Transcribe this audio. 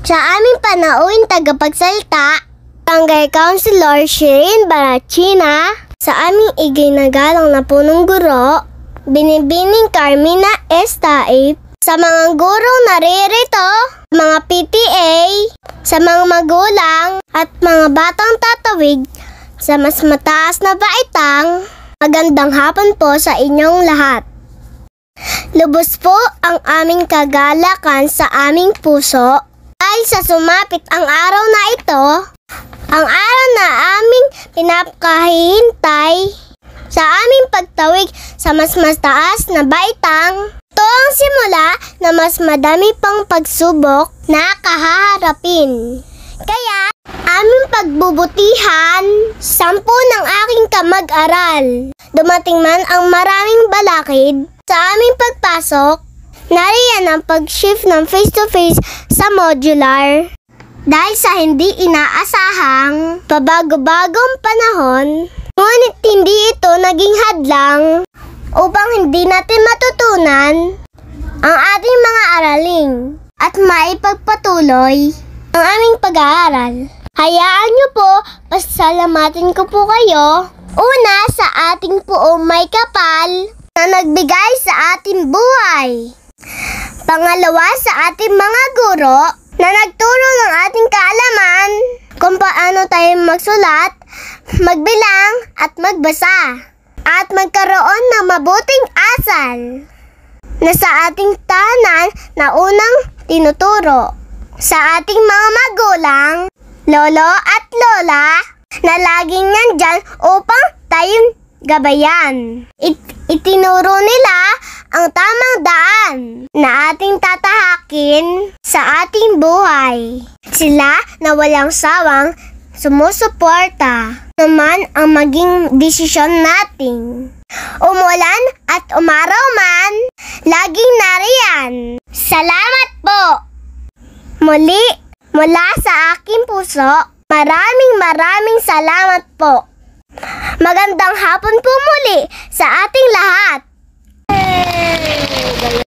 Sa aming panauhin tagapagsalita, Barangay Councilor Shirin Barachina, sa aming iginagalang na punong guro, Binibining Carmina Estaip, sa mga gurong naririto, mga PTA, sa mga magulang at mga batang tatawid sa mas mataas na baitang, magandang hapon po sa inyong lahat. Lubos po ang aming kagalakan sa aming puso dahil sa sumapit ang araw na ito, ang araw na aming pinapakahihintay sa aming pagtawid sa mas mataas na baitang. Ito ang simula na mas madami pang pagsubok na kahaharapin. Kaya, aming pagbubutihan, 10 ng aking kamag-aral. Dumating man ang maraming balakid sa aming pagpasok, nariyan ang pag-shift ng face-to-face sa modular. Dahil sa hindi inaasahang pabago-bagong panahon, ngunit hindi ito naging hadlang upang hindi natin matutunan ang ating mga araling at maipagpatuloy ang aming pag-aaral. Hayaan niyo po, pasalamatin ko po kayo. Una, sa ating poong may kapal na nagbigay sa ating buhay. Pangalawa, sa ating mga guro na nagturo ng ating kaalaman kung paano tayo magsulat, magbilang at magbasa at magkaroon ng mabuting asal na sa ating tahanan na unang tinuturo. Sa ating mga magulang, lolo at lola na laging nandyan upang tayong gabayan. Itinuro nila ang tamang daan na ating tatahakin sa ating buhay. Sila na walang sawang sumusuporta naman ang maging desisyon natin. Umulan at umaraw man, laging nariyan. Salamat po! Muli, mula sa aking puso, maraming salamat po. Magandang hapon po muli sa ating lahat.